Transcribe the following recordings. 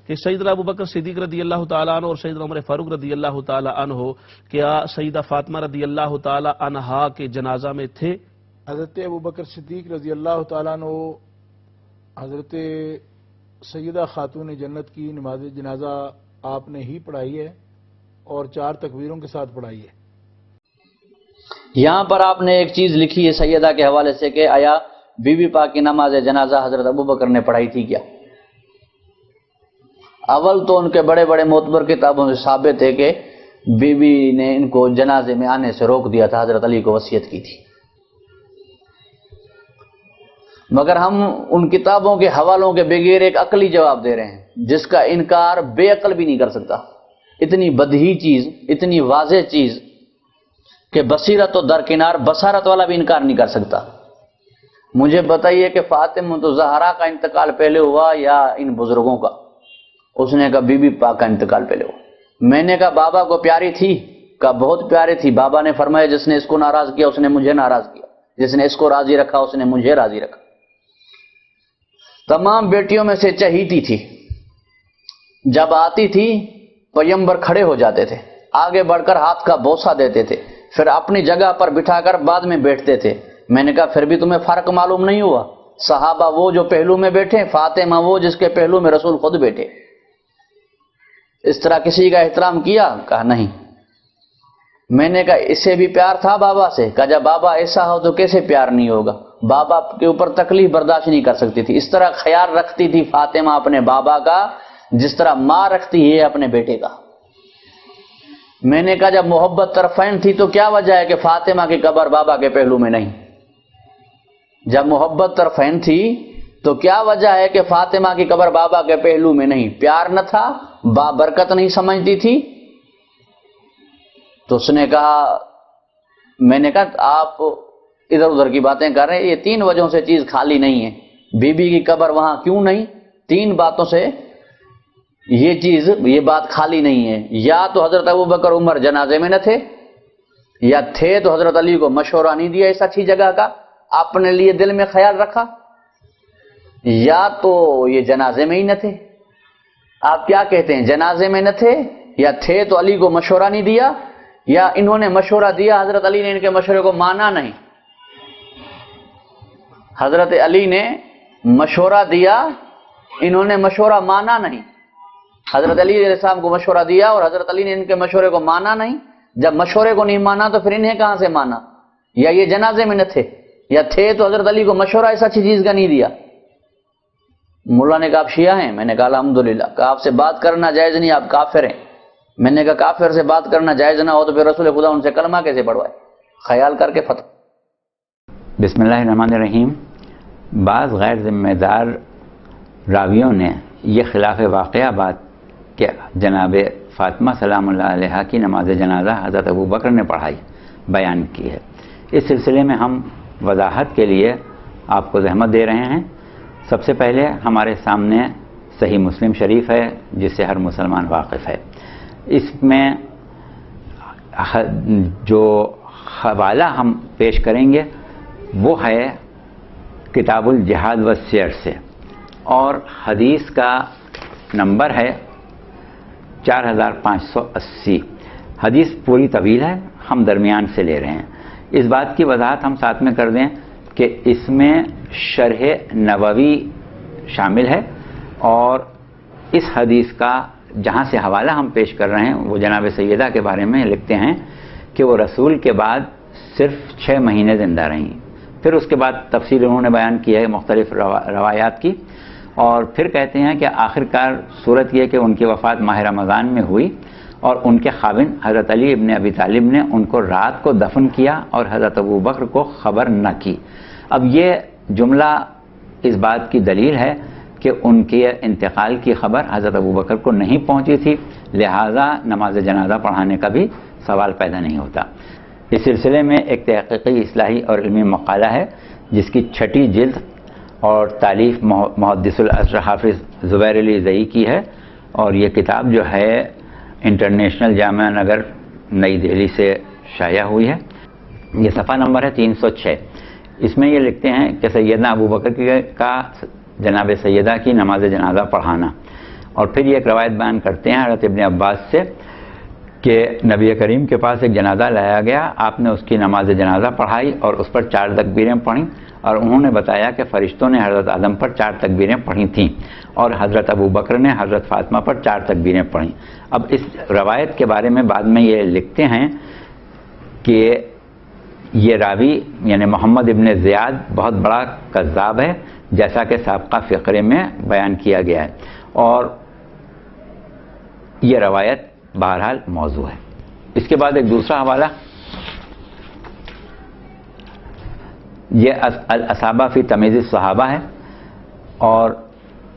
کہ سیدنا ابو بکر صدیق رضی اللہ تعالیٰ عنہ اور سیدنا عمر فاروق رضی اللہ تعالیٰ عنہ کیا سیدہ فاطمہ رضی اللہ تعالیٰ عنہا کے جنازہ میں تھے؟ حضرت ابو بکر صدیق رضی اللہ تعالیٰ عنہ حضرت سیدہ خاتون جنت کی نماز جنازہ آپ نے ہی پڑھائی ہے اور 4 تکبیروں کے ساتھ پڑھائی ہے۔ یہاں پر آپ نے ایک چیز لکھی ہے سیدہ کے حوالے سے کہ آیا بی بی پاک کی نماز جنازہ حضرت ابو بکر نے پڑھائی تھی کیا؟ اول تو ان کے بڑے بڑے معتبر کتابوں سے ثابت ہے کہ بی بی نے ان کو جنازے میں آنے سے روک دیا تھا، حضرت علی کو وصیت کی تھی، مگر ہم ان کتابوں کے حوالوں کے بغیر ایک عقلی جواب دے رہے ہیں جس کا انکار بے عقل بھی نہیں کر سکتا۔ اتنی بدیہی چیز، اتنی واضح چیز کہ بصیرت و درکنار بصارت والا بھی انکار نہیں کر سکتا۔ مجھے بتائیے کہ فاطمہ تو زہرا کا انتقال پہلے ہوا یا ان بزرگوں کا؟ اس نے کہا بی بی پاک کا انتقال پہلے ہوا۔ میں نے کہا بابا کو پیاری تھی؟ کہا بہت پیاری تھی۔ بابا نے فرمایا جس نے اس کو ناراض کیا اس نے مجھے ناراض کیا، جس نے اس کو راضی رکھا اس نے مجھے راضی رکھا۔ تمام بیٹیوں میں سے چہیتی تھی، جب آتی تھی پیغمبر کھڑے ہو جاتے تھے، آگے بڑھ کر ہاتھ کا بوسہ دیتے تھے، پھر اپنی جگہ پر بٹھا کر بعد میں بیٹھتے تھے۔ میں نے کہا پھر بھی تمہیں فرق معلوم نہیں ہوا؟ صحابہ وہ جو پہلو میں بیٹھے، فاطمہ وہ جس کے پہلو میں رسول خود بیٹھے۔ اس طرح کسی کا احترام کیا؟ کہا نہیں۔ میں نے کہا اس سے بھی پیار تھا بابا سے؟ کہا جب بابا ایسا ہو تو کیسے پیار نہیں ہوگا؟ بابا کے اوپر تکلیف برداشت نہیں کر سکتی تھی۔ اس طرح خیال رکھتی تھی فاطمہ اپنے بابا کا جس طرح ماں رکھتی ہے اپنے بیٹے کا۔ میں نے کہا جب محبت طرفین تھی تو کیا وجہ ہے کہ فاطمہ کی قبر بابا کے پہلو میں نہیں؟ جب محبت طرفین تھی تو کیا وجہ ہے کہ فاطمہ کی قبر بابا کے پہلو میں نہیں؟ پیار نہ تھا؟ برکت نہیں سمجھتی تھی؟ تو اس نے کہا، میں نے کہا آپ ادھر ادھر کی باتیں کر رہے ہیں، یہ 3 وجہوں سے چیز خالی نہیں ہے۔ بی بی کی قبر وہاں کیوں نہیں؟ 3 باتوں سے یہ بات خالی نہیں ہے۔ یا تو حضرت ابو بکر عمر جنازے میں نہ تھے، یا تھے تو حضرت علی کو مشورہ نہیں دیا اس اچھی جگہ کا، اپنے لیے دل میں خیال رکھا، یا تو یہ جنازے میں ہی نہ تھے۔ آپ کیا کہتے ہیں، جنازے میں نہ تھے یا تھے تو علی کو مشورہ نہیں دیا، یا انہوں نے مشورہ دیا حضرت علی نے ان کے مشورے کو مانا نہیں؟ حضرت علی نے مشورہ دیا، انہوں نے مشورہ مانا نہیں۔ حضرت علی علیہ السلام کو مشورہ دیا اور حضرت علی نے ان کے مشورے کو مانا نہیں۔ جب مشورے کو نہیں مانا تو پھر انہیں کہاں سے مانا؟ یا یہ جنازے میں نہ تھے، یا تھے تو حضرت علی کو مشورہ ایسا اچھی چیز کا نہیں دیا۔ مولا نے کہا آپ شیعہ ہیں؟ میں نے کہا الحمدللہ۔ کہا آپ سے بات کرنا جائز نہیں، آپ کافر ہیں۔ میں نے کہا کافر سے بات کرنا جائز نہ ہو تو پھر رسول خدا ان سے کلمہ کیسے پڑھوائے؟ خیال کر کے فتح۔ بسم اللہ الرحمن الرحیم۔ بعض غیر ذمہ دار راویوں نے یہ خلاف واقعہ بات کہ جناب فاطمہ سلام اللہ علیہا کی نماز جنازہ حضرت ابو بکر نے پڑھائی بیان کی ہے۔ اس سلسلے میں ہم وضاحت کے لیے آپ کو زحمت دے رہے ہیں۔ سب سے پہلے ہمارے سامنے صحیح مسلم شریف ہے جس سے ہر مسلمان واقف ہے۔ اس میں جو حوالہ ہم پیش کریں گے وہ ہے کتاب الجہاد والسیر سے، اور حدیث کا نمبر ہے 4580۔ حدیث پوری طویل ہے، ہم درمیان سے لے رہے ہیں۔ اس بات کی وضاحت ہم ساتھ میں کر دیں کہ اس میں شرح نووی شامل ہے، اور اس حدیث کا جہاں سے حوالہ ہم پیش کر رہے ہیں وہ جناب سیدہ کے بارے میں لکھتے ہیں کہ وہ رسول کے بعد صرف 6 مہینے زندہ رہیں، پھر اس کے بعد تفصیل انہوں نے بیان کی ہے مختلف روایات کی، اور پھر کہتے ہیں کہ آخرکار صورت یہ کہ ان کی وفات ماہ رمضان میں ہوئی، اور ان کے خاوند حضرت علی ابن ابی طالب نے ان کو رات کو دفن کیا اور حضرت ابو بکر کو خبر نہ کی۔ اب یہ جملہ اس بات کی دلیل ہے کہ ان کے انتقال کی خبر حضرت ابو بکر کو نہیں پہنچی تھی، لہٰذا نماز جنازہ پڑھانے کا بھی سوال پیدا نہیں ہوتا۔ اس سلسلے میں ایک تحقیقی اصلاحی اور علمی مقالہ ہے جس کی 6 جلد اور تالیف محدث العصر حافظ زبیر علی زئی کی ہے، اور یہ کتاب جو ہے انٹرنیشنل جامعہ نگر نئی دہلی سے شائع ہوئی ہے۔ یہ صفحہ نمبر ہے 306۔ اس میں یہ لکھتے ہیں کہ سیدنا ابو بکر کا جناب سیدہ کی نماز جنازہ پڑھانا، اور پھر یہ ایک روایت بیان کرتے ہیں حضرت ابن عباس سے کہ نبی کریم کے پاس ایک جنازہ لایا گیا، آپ نے اس کی نماز جنازہ پڑھائی اور اس پر 4 تکبیریں پڑھیں، اور انہوں نے بتایا کہ فرشتوں نے حضرت آدم پر 4 تکبیریں پڑھی تھیں اور حضرت ابو بکر نے حضرت فاطمہ پر 4 تکبیریں پڑھیں۔ اب اس روایت کے بارے میں بعد میں یہ لکھتے ہیں کہ یہ راوی یعنی محمد ابن زیاد بہت بڑا کذاب ہے، جیسا کہ سابقہ فقرے میں بیان کیا گیا ہے، اور یہ روایت بہرحال موضوع ہے۔ اس کے بعد ایک دوسرا حوالہ، یہ الاصابہ فی تمیز الصحابہ ہے، اور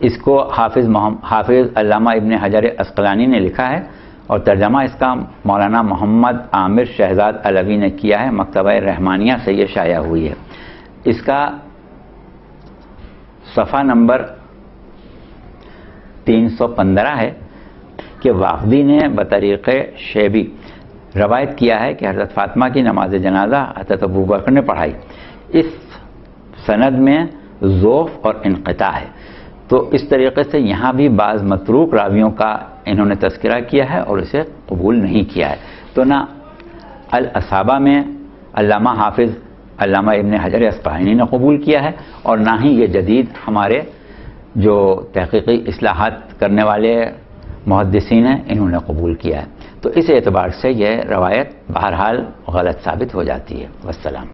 اس کو حافظ علامہ ابن حجر عسقلانی نے لکھا ہے، اور ترجمہ اس کا مولانا محمد عامر شہزاد علوی نے کیا ہے، مکتبہ رحمانیہ سے یہ شائع ہوئی ہے۔ اس کا صفحہ نمبر 315 ہے کہ واقدی نے بطریق شیبی روایت کیا ہے کہ حضرت فاطمہ کی نماز جنازہ حضرت ابو بکر نے پڑھائی۔ اس سند میں ضعف اور انقطاع ہے، تو اس طریقے سے یہاں بھی بعض متروک راویوں کا انہوں نے تذکرہ کیا ہے اور اسے قبول نہیں کیا ہے۔ تو نہ الاصابہ میں علامہ حافظ علامہ ابن حجر عسقلانی نے قبول کیا ہے، اور نہ ہی یہ جدید ہمارے جو تحقیقی اصلاحات کرنے والے محدثین ہیں انہوں نے قبول کیا ہے۔ تو اس اعتبار سے یہ روایت بہرحال غلط ثابت ہو جاتی ہے۔ والسلام۔